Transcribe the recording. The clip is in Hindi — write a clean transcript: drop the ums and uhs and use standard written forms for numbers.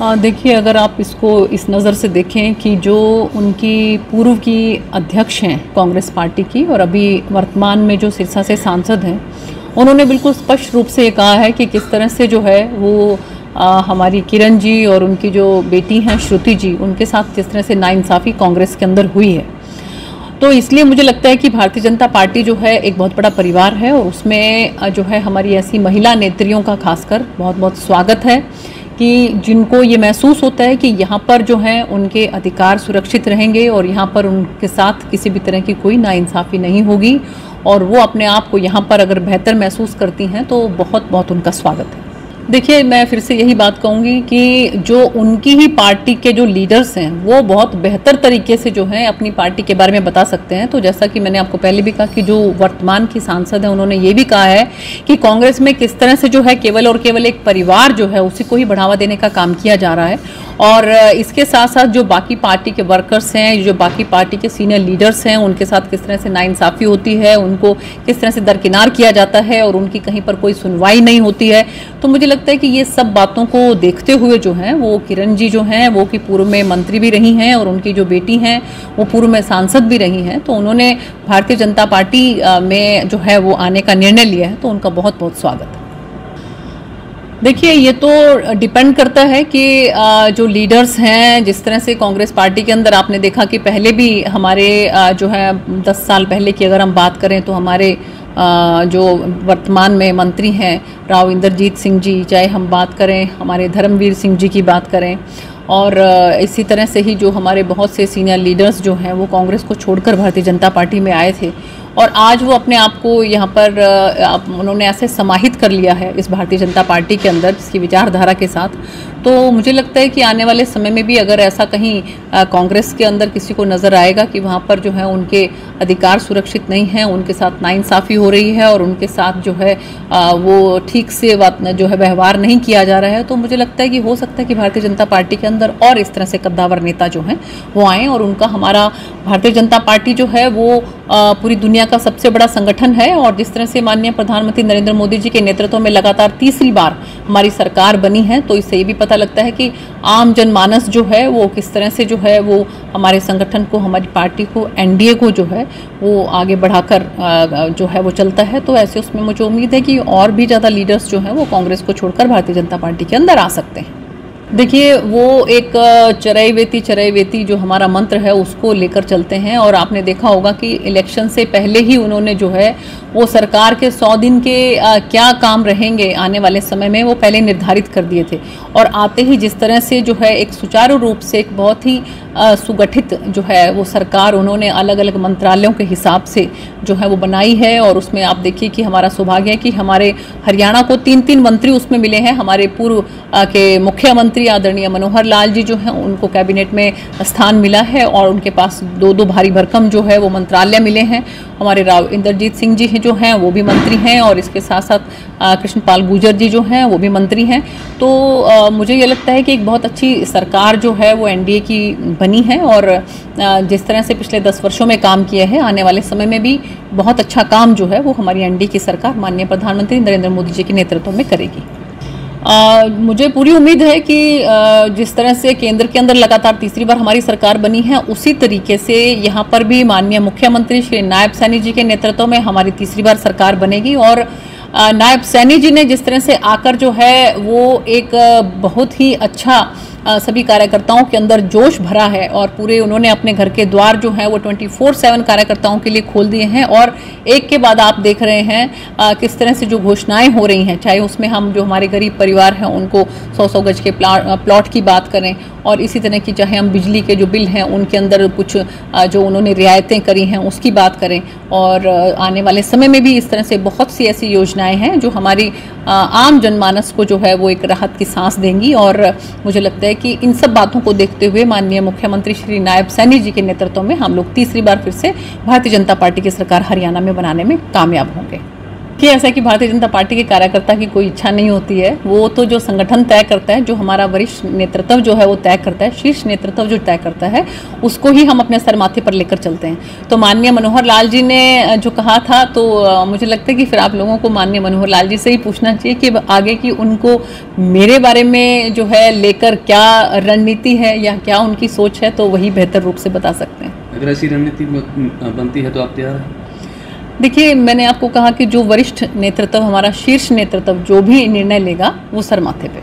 देखिए, अगर आप इसको इस नज़र से देखें कि जो उनकी पूर्व की अध्यक्ष हैं कांग्रेस पार्टी की और अभी वर्तमान में जो सिरसा से सांसद हैं, उन्होंने बिल्कुल स्पष्ट रूप से ये कहा है कि किस तरह से जो है वो हमारी किरण जी और उनकी जो बेटी हैं श्रुति जी, उनके साथ किस तरह से नाइंसाफ़ी कांग्रेस के अंदर हुई है। तो इसलिए मुझे लगता है कि भारतीय जनता पार्टी जो है एक बहुत बड़ा परिवार है और उसमें जो है हमारी ऐसी महिला नेत्रियों का खासकर बहुत बहुत स्वागत है कि जिनको ये महसूस होता है कि यहाँ पर जो है उनके अधिकार सुरक्षित रहेंगे और यहाँ पर उनके साथ किसी भी तरह की कोई नाइंसाफ़ी नहीं होगी और वो अपने आप को यहाँ पर अगर बेहतर महसूस करती हैं तो बहुत बहुत उनका स्वागत है। देखिए, मैं फिर से यही बात कहूँगी कि जो उनकी ही पार्टी के जो लीडर्स हैं वो बहुत बेहतर तरीके से जो है अपनी पार्टी के बारे में बता सकते हैं। तो जैसा कि मैंने आपको पहले भी कहा कि जो वर्तमान की सांसद है उन्होंने ये भी कहा है कि कांग्रेस में किस तरह से जो है केवल और केवल एक परिवार जो है उसी को ही बढ़ावा देने का काम किया जा रहा है और इसके साथ साथ जो बाकी पार्टी के वर्कर्स हैं, जो बाकी पार्टी के सीनियर लीडर्स हैं, उनके साथ किस तरह से नाइंसाफ़ी होती है, उनको किस तरह से दरकिनार किया जाता है और उनकी कहीं पर कोई सुनवाई नहीं होती है। तो मुझे लगता है कि ये सब बातों को देखते हुए जो है वो किरण जी जो हैं वो कि पूर्व में मंत्री भी रही हैं और उनकी जो बेटी हैं वो पूर्व में सांसद भी रही हैं, तो उन्होंने भारतीय जनता पार्टी में जो है वो आने का निर्णय लिया है, तो उनका बहुत बहुत स्वागत है। देखिए, ये तो डिपेंड करता है कि जो लीडर्स हैं, जिस तरह से कांग्रेस पार्टी के अंदर आपने देखा कि पहले भी हमारे जो है 10 साल पहले की अगर हम बात करें तो हमारे जो वर्तमान में मंत्री हैं राव इंद्रजीत सिंह जी, चाहे हम बात करें हमारे धर्मवीर सिंह जी की बात करें और इसी तरह से ही जो हमारे बहुत से सीनियर लीडर्स जो हैं वो कांग्रेस को छोड़कर भारतीय जनता पार्टी में आए थे और आज वो अपने आप को यहाँ पर उन्होंने ऐसे समाहित कर लिया है इस भारतीय जनता पार्टी के अंदर इसकी विचारधारा के साथ। तो मुझे लगता है कि आने वाले समय में भी अगर ऐसा कहीं कांग्रेस के अंदर किसी को नज़र आएगा कि वहाँ पर जो है उनके अधिकार सुरक्षित नहीं हैं, उनके साथ नाइंसाफ़ी हो रही है और उनके साथ जो है वो ठीक से जो है व्यवहार नहीं किया जा रहा है, तो मुझे लगता है कि हो सकता है कि भारतीय जनता पार्टी के अंदर और इस तरह से कद्दावर नेता जो हैं वो आएँ और उनका हमारा भारतीय जनता पार्टी जो है वो पूरी दुनिया का सबसे बड़ा संगठन है और जिस तरह से माननीय प्रधानमंत्री नरेंद्र मोदी जी के नेतृत्व में लगातार तीसरी बार हमारी सरकार बनी है, तो इससे ये भी पता लगता है कि आम जनमानस जो है वो किस तरह से जो है वो हमारे संगठन को, हमारी पार्टी को, एनडीए को जो है वो आगे बढ़ाकर जो है वो चलता है। तो ऐसे उसमें मुझे उम्मीद है कि और भी ज़्यादा लीडर्स जो हैं वो कांग्रेस को छोड़कर भारतीय जनता पार्टी के अंदर आ सकते हैं। देखिए, वो एक चरैवेति जो हमारा मंत्र है उसको लेकर चलते हैं और आपने देखा होगा कि इलेक्शन से पहले ही उन्होंने जो है वो सरकार के 100 दिन के क्या काम रहेंगे आने वाले समय में वो पहले निर्धारित कर दिए थे और आते ही जिस तरह से जो है एक सुचारू रूप से एक बहुत ही सुगठित जो है वो सरकार उन्होंने अलग अलग मंत्रालयों के हिसाब से जो है वो बनाई है और उसमें आप देखिए कि हमारा सौभाग्य है कि हमारे हरियाणा को 3 मंत्री उसमें मिले हैं। हमारे पूर्व के मुख्यमंत्री आदरणीय मनोहर लाल जी जो हैं उनको कैबिनेट में स्थान मिला है और उनके पास 2 भारी भरकम जो है वो मंत्रालय मिले हैं। हमारे राव इंद्रजीत सिंह जी जो हैं वो भी मंत्री हैं और इसके साथ साथ कृष्णपाल गुर्जर जी जो हैं वो भी मंत्री हैं। तो मुझे ये लगता है कि एक बहुत अच्छी सरकार जो है वो एनडीए की बनी है और जिस तरह से पिछले 10 वर्षों में काम किया है आने वाले समय में भी बहुत अच्छा काम जो है वो हमारी एनडीए की सरकार माननीय प्रधानमंत्री नरेंद्र मोदी जी के नेतृत्व में करेगी। मुझे पूरी उम्मीद है कि जिस तरह से केंद्र के अंदर लगातार तीसरी बार हमारी सरकार बनी है उसी तरीके से यहाँ पर भी माननीय मुख्यमंत्री श्री नायब सैनी जी के नेतृत्व में हमारी तीसरी बार सरकार बनेगी और नायब सैनी जी ने जिस तरह से आकर जो है वो एक बहुत ही अच्छा सभी कार्यकर्ताओं के अंदर जोश भरा है और पूरे उन्होंने अपने घर के द्वार जो हैं वो 24/7 कार्यकर्ताओं के लिए खोल दिए हैं और एक के बाद आप देख रहे हैं किस तरह से जो घोषणाएं हो रही हैं, चाहे उसमें हम जो हमारे गरीब परिवार हैं उनको 100-100 गज के प्लॉट की बात करें और इसी तरह की चाहे हम बिजली के जो बिल हैं उनके अंदर कुछ जो उन्होंने रियायतें करी हैं उसकी बात करें और आने वाले समय में भी इस तरह से बहुत सी ऐसी योजनाएं हैं जो हमारी आम जनमानस को जो है वो एक राहत की सांस देंगी और मुझे लगता है कि इन सब बातों को देखते हुए माननीय मुख्यमंत्री श्री नायब सैनी जी के नेतृत्व में हम लोग तीसरी बार फिर से भारतीय जनता पार्टी की सरकार हरियाणा में बनाने में कामयाब होंगे। कि ऐसा है कि भारतीय जनता पार्टी के कार्यकर्ता की कोई इच्छा नहीं होती है, वो तो जो संगठन तय करता है, जो हमारा वरिष्ठ नेतृत्व जो है वो तय करता है, शीर्ष नेतृत्व जो तय करता है, उसको ही हम अपने सर माथे पर लेकर चलते हैं। तो माननीय मनोहर लाल जी ने जो कहा था, तो मुझे लगता है कि फिर आप लोगों को माननीय मनोहर लाल जी से ही पूछना चाहिए कि आगे की उनको मेरे बारे में जो है लेकर क्या रणनीति है या क्या उनकी सोच है, तो वही बेहतर रूप से बता सकते हैं। अगर ऐसी रणनीति बनती है तो आप तैयार हैं? देखिए, मैंने आपको कहा कि जो वरिष्ठ नेतृत्व, हमारा शीर्ष नेतृत्व जो भी निर्णय लेगा वो सर माथे पे।